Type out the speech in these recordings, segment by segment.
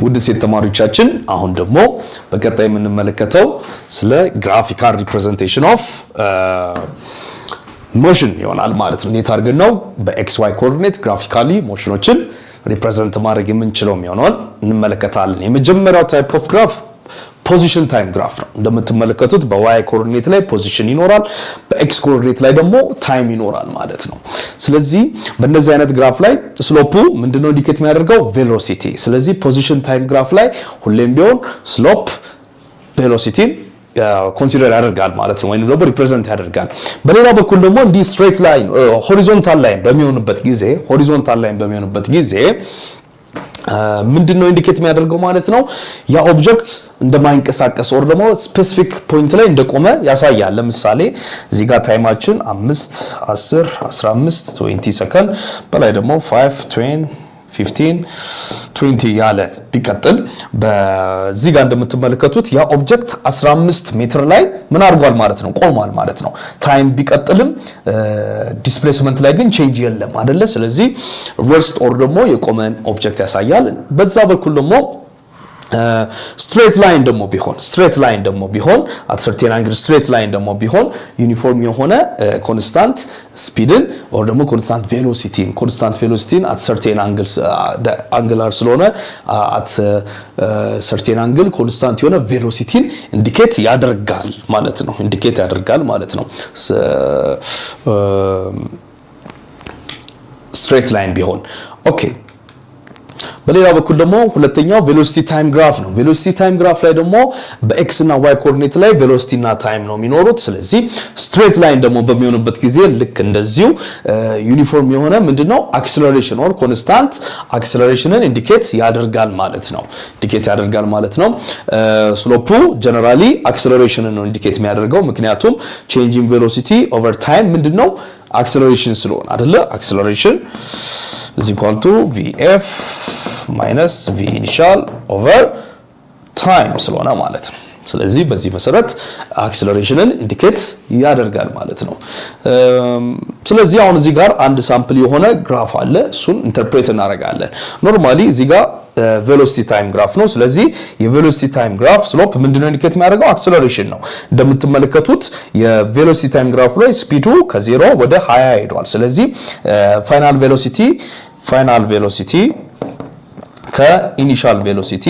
ውድ ሴት ተማሪዎቻችን አሁን ደግሞ በቀጣይ የምንመለከተው ስለ ግራፊካል ሪፕሬዘንቴሽን ኦፍ ሞሽን ይሆናል ማለት ነው። እንዴት አድርገን ነው በኤክስ ዋይ ኮኦርዲኔት ግራፊካሊ ሞሽኖችን ሪፕሬዘንት ማድረግ የምንችለው የሚሆነውን እንመለከታለን። የመጀመሪያው ታይፕ ኦፍ ግራፍ ፖዚሽን ታይም ግራፍ ነው። እንደምትመለከቱት በዋይ ኮኦርዲኔት ላይ ፖዚሽን ይኖራል፣ በኤክስ ኮኦርዲኔት ላይ ደግሞ ታይም ይኖራል ማለት ነው። ስለዚህ በእነዚህ አይነት ግራፍ ላይ ስሎፑ ምንድነው ኢንዲኬት የሚያደርገው ቬሎሲቲ። ስለዚህ ፖዚሽን ታይም ግራፍ ላይ ሁሌም ቢሆን ስሎፕ ቬሎሲቲን ኮንሲደር ያደርጋል ማለት ነው፣ ወይንም ደግሞ ሪፕሬዘንት ያደርጋል። በሌላ በኩል ደግሞ እንዲህ ስትሬት ላይን ሆሪዞንታል ላይን በሚሆንበት ጊዜ ምንድነው ኢንዲኬት የሚያደርገው ማለት ነው ያ ኦብጀክት እንደማይንቀሳቀስ ወር ደግሞ ስፔሲፊክ ፖይንት ላይ እንደቆመ ያሳያል። ለምሳሌ እዚህ ጋር ታይማችን 5 10 15 20 ሰከንድ በላይ ደግሞ 5 20 15 20 ያለ ቢቀጥል በዚህ ጋር እንደምትመለከቱት ያ ኦብጀክት 15 ሜትር ላይ ምን አድርጓል ማለት ነው ቆሟል ማለት ነው። ታይም ቢቀጥልም ዲስፕሌስመንት ላይ ግን ቼንጅ የለም አይደለ? ስለዚህ ሪቨርስድ ኦር ደግሞ የቆመን ኦብጀክት ያሳያል። በዛ በኩል ደግሞ ስትሬት ላይን ደግሞ ቢሆን at certain angle ስትሬት ላይን ደግሞ ቢሆን ዩኒፎርም የሆነ ኮንስታንት ስፒድን or ደግሞ ኮንስታንት ቬሎሲቲን at certain angles አንግላር ስለሆነ at certain angle ኮንስታንት የሆነ ቬሎሲቲን ኢንዲኬት ያደርጋል ማለት ነው ስትሬት ላይን ቢሆን። ኦኬ በሌላ በኩል ደግሞ ሁለተኛው ቬሎሲቲ ታይም ግራፍ ነው። ቬሎሲቲ ታይም ግራፍ ላይ ደግሞ በኤክስ እና ዋይ ኮኦርዲኔት ላይ ቬሎሲቲ እና ታይም ነው የሚኖሩት። ስለዚህ ስትሬት ላይን ደግሞ በሚሆንበት ጊዜ ልክ እንደዚሁ ዩኒፎርም የሆነ ምንድነው አክሰለሬሽን ኦር ኮንስታንት አክሰለሬሽንን ኢንዲኬት ያደርጋል ማለት ነው። ስሎፑ ጀነራሊ አክሰለሬሽንን ነው ኢንዲኬት የሚያደርገው፣ ምክንያቱም ቼንጂንግ ቬሎሲቲ ኦቨር ታይም ምንድነው አክሰለሬሽን ስለሆነ አይደለ? አክሰለሬሽን is equal to vf minus v initial over time ስለሆነ ማለት ነው። ስለዚህ በዚህ መሰረት አክሰለሬሽንን ኢንዲኬት ያደርጋል ማለት ነው። ስለዚህ አሁን እዚህ ጋር አንድ ሳምፕል የሆነ ግራፍ አለ፣ እሱን ኢንተርፕሬት እናደርጋለን። ኖርማሊ እዚህ ጋር ቬሎሲቲ ታይም ግራፍ ነው። ስለዚህ የቬሎሲቲ ታይም ግራፍ ስሎፕ ምንድነው ኢንዲኬት የሚያደርገው አክሰለሬሽን ነው። እንደምትመለከቱት የቬሎሲቲ ታይም ግራፍ ላይ ስፒዱ ከ0 ወደ 20 ሄዷል። ስለዚህ ፋይናል ቬሎሲቲ ከኢኒሻል ቬሎሲቲ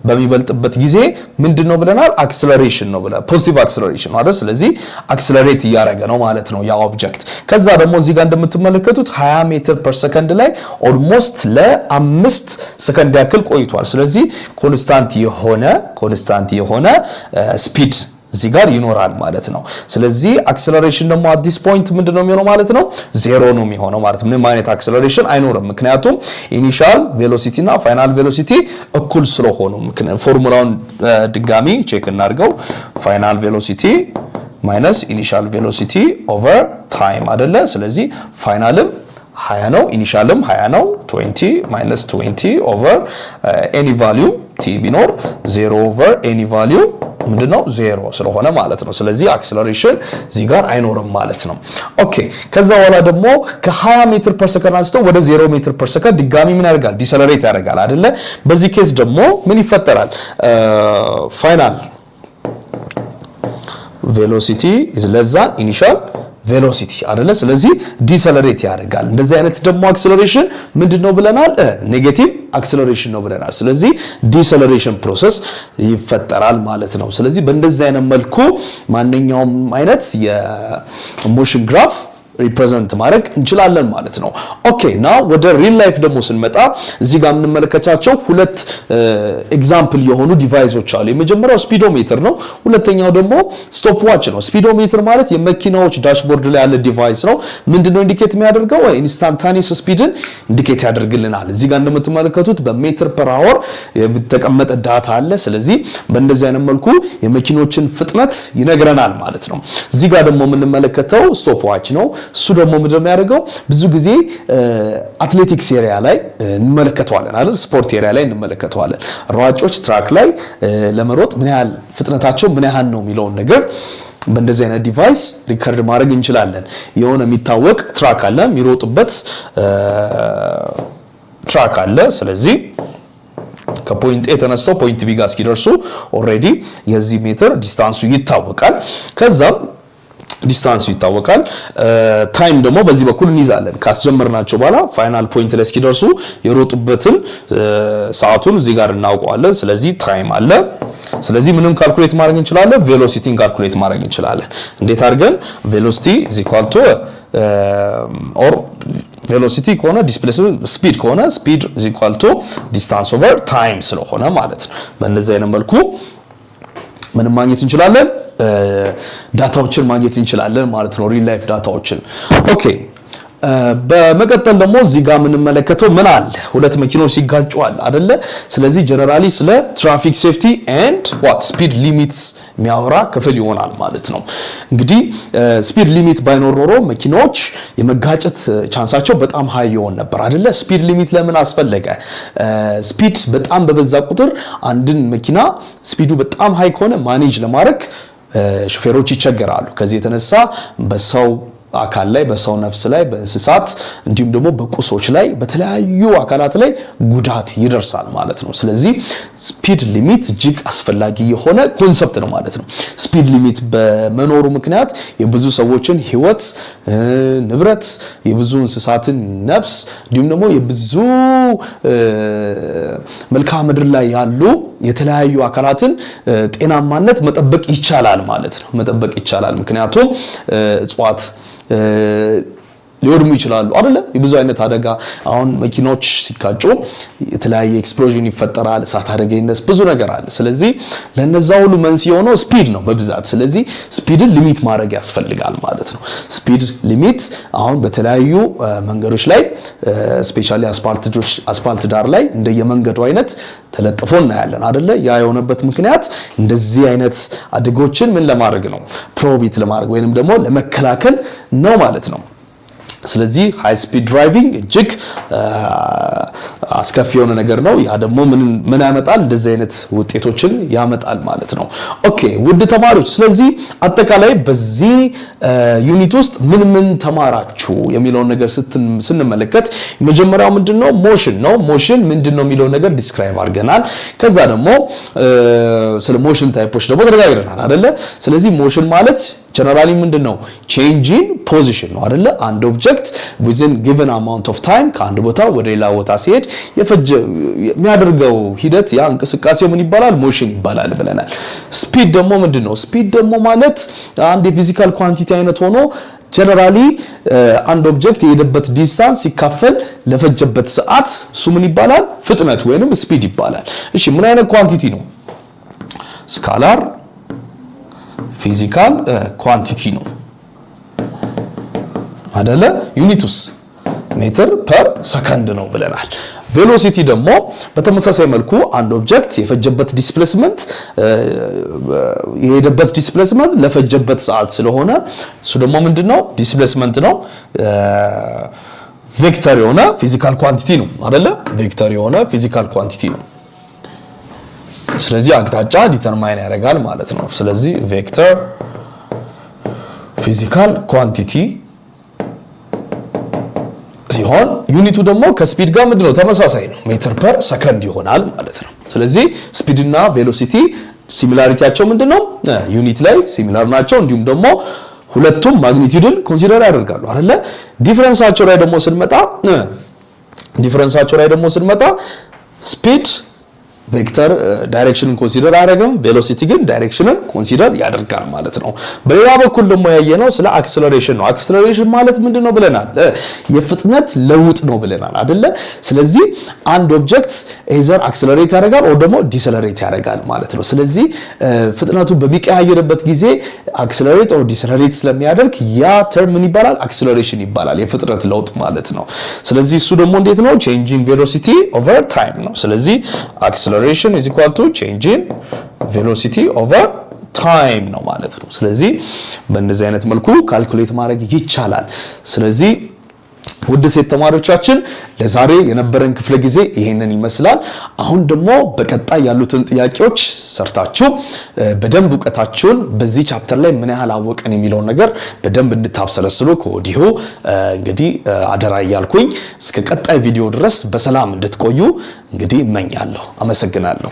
በሚበልጥበት ጊዜ ምንድነው ብለናል? አክሰለሬሽን ነው ብለናል። ፖዚቲቭ አክሰለሬሽን ማለት ስለዚህ አክሰለሬት እያደረገ ነው ማለት ነው ያ ኦብጀክት። ከዛ ደግሞ እዚህ ጋር እንደምትመለከቱት 20 ሜትር ፐር ሰከንድ ላይ ኦልሞስት ለ5 ሰከንድ ያክል ቆይቷል። ስለዚህ ኮንስታንት የሆነ ስፒድ እዚህ ጋር ይኖራል ማለት ነው። ስለዚህ አክሰለሬሽን ደግሞ at this point ምንድነው የሚሆነው ማለት ነው? ዜሮ ነው የሚሆነው ማለት ነው። ምንም አይነት አክሰለሬሽን አይኖርም፣ ምክንያቱም ኢኒሻል ቬሎሲቲ እና ፋይናል ቬሎሲቲ እኩል ስለሆኑ። ፎርሙላውን ድጋሚ ቼክ እናድርገው። ፋይናል ቬሎሲቲ ማይነስ ኢኒሻል ቬሎሲቲ ኦቨር ታይም አይደለ? ስለዚህ ፋይናልም 20 ነው፣ ኢኒሻልም 20 ነው። 20 minus 20 over any value t ቢኖር 0 over any value ምንድነው 0 ስለሆነ ማለት ነው። ስለዚህ አክሰለሬሽን እዚህ ጋር አይኖርም ማለት ነው። ኦኬ ከዛ በኋላ ደግሞ ከ20 ሜትር ፐር ሰከንድ አንስቶ ወደ 0 ሜትር ፐር ሰከንድ ድጋሚ ምን ያደርጋል? ዲሰለሬት ያደርጋል አይደለ? በዚህ ኬስ ደግሞ ምን ይፈጠራል? ፋይናል ቬሎሲቲ is less than initial ቬሎሲቲ አይደለ? ስለዚህ ዲሰለሬት ያደርጋል። እንደዚህ አይነት ደግሞ አክሰለሬሽን ምንድነው ብለናል? ኔጌቲቭ አክሰለሬሽን ነው ብለናል። ስለዚህ ዲሰለሬሽን ፕሮሰስ ይፈጠራል ማለት ነው። ስለዚህ በእንደዚህ አይነት መልኩ ማንኛውም አይነት የሞሽን ግራፍ ሪፕሬዘንት ማድረግ እንችላለን ማለት ነው። ኦኬ ናው ወደ ሪል ላይፍ ደግሞ ስንመጣ እዚህ ጋር የምንመለከታቸው ሁለት ኤግዛምፕል የሆኑ ዲቫይሶች አሉ። የመጀመሪያው ስፒዶሜትር ነው፣ ሁለተኛው ደግሞ ስቶፕ ዋች ነው። ስፒዶሜትር ማለት የመኪናዎች ዳሽቦርድ ላይ ያለ ዲቫይስ ነው። ምንድነው ኢንዲኬት የሚያደርገው? ኢንስታንታኒየስ ስፒድን ኢንዲኬት ያደርግልናል። እዚህ ጋር እንደምትመለከቱት በሜትር ፐር አወር የተቀመጠ ዳታ አለ። ስለዚህ በእንደዚህ አይነት መልኩ የመኪኖችን ፍጥነት ይነግረናል ማለት ነው። እዚህ ጋር ደግሞ የምንመለከተው ስቶፕ ዋች ነው። እሱ ደግሞ ምንድነው የሚያደርገው? ብዙ ጊዜ አትሌቲክስ ኤሪያ ላይ እንመለከተዋለን አይደል? ስፖርት ኤሪያ ላይ እንመለከተዋለን። ሯጮች ትራክ ላይ ለመሮጥ ምን ያህል ፍጥነታቸው ምን ያህል ነው የሚለውን ነገር በእንደዚህ አይነት ዲቫይስ ሪከርድ ማድረግ እንችላለን። የሆነ የሚታወቅ ትራክ አለ፣ የሚሮጡበት ትራክ አለ። ስለዚህ ከፖይንት ኤ ተነስተው ፖይንት ቢ ጋር እስኪደርሱ ኦሬዲ የዚህ ሜትር ዲስታንሱ ይታወቃል። ከዛም ዲስታንሱ ይታወቃል። ታይም ደግሞ በዚህ በኩል እንይዛለን። ካስጀመርናቸው በኋላ ፋይናል ፖይንት ላይ እስኪደርሱ የሮጡበትን ሰዓቱን እዚህ ጋር እናውቀዋለን። ስለዚህ ታይም አለ። ስለዚህ ምንም ካልኩሌት ማድረግ እንችላለን። ቬሎሲቲን ካልኩሌት ማድረግ እንችላለን። እንዴት አድርገን? ቬሎሲቲ is equal to or ቬሎሲቲ ከሆነ ዲስፕሌስመንት ስፒድ ከሆነ ስፒድ is equal to distance over time ስለሆነ ማለት ነው። በእንደዚህ አይነት መልኩ ምንም ማግኘት እንችላለን፣ ዳታዎችን ማግኘት እንችላለን ማለት ነው። ሪል ላይፍ ዳታዎችን። ኦኬ በመቀጠል ደግሞ እዚህ ጋር የምንመለከተው ምን አለ? ሁለት መኪኖች ሲጋጩ አለ አይደለ? ስለዚህ ጀነራሊ ስለ ትራፊክ ሴፍቲ ኤንድ ዋት ስፒድ ሊሚትስ የሚያወራ ክፍል ይሆናል ማለት ነው። እንግዲህ ስፒድ ሊሚት ባይኖር ኖሮ መኪናዎች የመጋጨት ቻንሳቸው በጣም ሃይ ይሆን ነበር አይደለ? ስፒድ ሊሚት ለምን አስፈለገ? ስፒድ በጣም በበዛ ቁጥር አንድን መኪና ስፒዱ በጣም ሃይ ከሆነ ማኔጅ ለማድረግ ሹፌሮች ይቸገራሉ። ከዚህ የተነሳ በሰው አካል ላይ፣ በሰው ነፍስ ላይ፣ በእንስሳት እንዲሁም ደግሞ በቁሶች ላይ በተለያዩ አካላት ላይ ጉዳት ይደርሳል ማለት ነው። ስለዚህ ስፒድ ሊሚት እጅግ አስፈላጊ የሆነ ኮንሰፕት ነው ማለት ነው። ስፒድ ሊሚት በመኖሩ ምክንያት የብዙ ሰዎችን ሕይወት፣ ንብረት፣ የብዙ እንስሳትን ነፍስ እንዲሁም ደግሞ የብዙ መልክዓ ምድር ላይ ያሉ የተለያዩ አካላትን ጤናማነት መጠበቅ ይቻላል ማለት ነው። መጠበቅ ይቻላል ምክንያቱም እጽዋት ሊወድሙ ይችላሉ አይደለ? የብዙ አይነት አደጋ አሁን መኪኖች ሲጋጩ የተለያየ ኤክስፕሎዥን ይፈጠራል፣ እሳት አደጋ ይነስ፣ ብዙ ነገር አለ። ስለዚህ ለነዛ ሁሉ መንስኤ የሆነው ስፒድ ነው በብዛት። ስለዚህ ስፒድን ሊሚት ማድረግ ያስፈልጋል ማለት ነው። ስፒድ ሊሚት አሁን በተለያዩ መንገዶች ላይ ስፔሻሊ አስፓልት ዳር ላይ እንደየመንገዱ አይነት ተለጥፎ እናያለን አይደለ? ያ የሆነበት ምክንያት እንደዚህ አይነት አደጋዎችን ምን ለማድረግ ነው? ፕሮቢት ለማድረግ ወይንም ደግሞ ለመከላከል ነው ማለት ነው። ስለዚህ ሃይ ስፒድ ድራይቪንግ እጅግ አስከፊ የሆነ ነገር ነው። ያ ደግሞ ምን ያመጣል? እንደዚህ አይነት ውጤቶችን ያመጣል ማለት ነው። ኦኬ ውድ ተማሪዎች፣ ስለዚህ አጠቃላይ በዚህ ዩኒት ውስጥ ምን ተማራችሁ የሚለውን ነገር ስንመለከት መጀመሪያው ምንድነው? ሞሽን ነው። ሞሽን ምንድነው የሚለውን ነገር ዲስክራይብ አድርገናል። ከዛ ደግሞ ስለ ሞሽን ታይፖች ደግሞ ተነጋግረናል አይደለ? ስለዚህ ሞሽን ማለት ጀነራሊ ምንድነው? ቼንጂን ፖዚሽን ነው አይደለ? አንድ ኦብጀክት within given amount of time ከአንድ ቦታ ወደ ሌላ ቦታ ሲሄድ የሚያደርገው ሂደት ያ እንቅስቃሴው ምን ይባላል? ሞሽን ይባላል ብለናል። ስፒድ ደግሞ ምንድነው? ስፒድ ደግሞ ማለት አንድ የፊዚካል ኳንቲቲ አይነት ሆኖ ጀነራሊ አንድ ኦብጀክት የሄደበት ዲስታንስ ሲካፈል ለፈጀበት ሰዓት እሱ ምን ይባላል? ፍጥነት ወይንም ስፒድ ይባላል። እሺ ምን አይነት ኳንቲቲ ነው? ስካላር ፊዚካል ኳንቲቲ ነው አይደለ? ዩኒቱስ ሜትር ፐር ሰከንድ ነው ብለናል። ቬሎሲቲ ደግሞ በተመሳሳይ መልኩ አንድ ኦብጀክት የፈጀበት ዲስፕሌስመንት የሄደበት ዲስፕሌስመንት ለፈጀበት ሰዓት ስለሆነ እሱ ደግሞ ምንድነው? ዲስፕሌስመንት ነው። ቬክተር የሆነ ፊዚካል ኳንቲቲ ነው አይደለ? ቬክተር የሆነ ፊዚካል ኳንቲቲ ነው። ስለዚህ አቅጣጫ ዲተርማይን ያደርጋል ማለት ነው። ስለዚህ ቬክተር ፊዚካል ኳንቲቲ ሲሆን ዩኒቱ ደግሞ ከስፒድ ጋር ምንድነው? ተመሳሳይ ነው። ሜትር ፐር ሰከንድ ይሆናል ማለት ነው። ስለዚህ ስፒድ እና ቬሎሲቲ ሲሚላሪቲያቸው ምንድነው? ዩኒት ላይ ሲሚላር ናቸው። እንዲሁም ደግሞ ሁለቱም ማግኒቲዩድን ኮንሲደር ያደርጋሉ አይደለ? ዲፈረንሳቸው ላይ ደግሞ ስንመጣ ስፒድ ቬክተር ዳይሬክሽንን ኮንሲደር አያደርግም። ቬሎሲቲ ግን ዳይሬክሽንን ኮንሲደር ያደርጋል ማለት ነው። በሌላ በኩል ደግሞ ያየነው ስለ አክሰለሬሽን ነው። አክሰለሬሽን ማለት ምንድነው ብለናል? የፍጥነት ለውጥ ነው ብለናል አይደለ? ስለዚህ አንድ ኦብጀክት ኤዘር አክሰለሬት ያደርጋል ወይ ደግሞ ዲሰለሬት ያደርጋል ማለት ነው። ስለዚህ ፍጥነቱ በሚቀያየርበት ጊዜ አክሰለሬት ወይ ዲሰለሬት ስለሚያደርግ ያ ተርም ምን ይባላል? አክሰለሬሽን ይባላል። የፍጥነት ለውጥ ማለት ነው። ስለዚህ እሱ ደግሞ እንዴት ነው? ቼንጂንግ ቬሎሲቲ ኦቨር ታይም ነው። ስለዚህ acceleration is equal to change in velocity over time ነው ማለት ነው። ስለዚህ በእንደዚህ አይነት መልኩ ካልኩሌት ማድረግ ይቻላል። ስለዚህ ውድ ሴት ተማሪዎቻችን ለዛሬ የነበረን ክፍለ ጊዜ ይሄንን ይመስላል። አሁን ደግሞ በቀጣይ ያሉትን ጥያቄዎች ሰርታችሁ በደንብ ዕውቀታችሁን በዚህ ቻፕተር ላይ ምን ያህል አወቅን የሚለውን ነገር በደንብ እንድታብሰለስሉ ከወዲሁ እንግዲህ አደራ እያልኩኝ እስከ ቀጣይ ቪዲዮ ድረስ በሰላም እንድትቆዩ እንግዲህ እመኛለሁ። አመሰግናለሁ።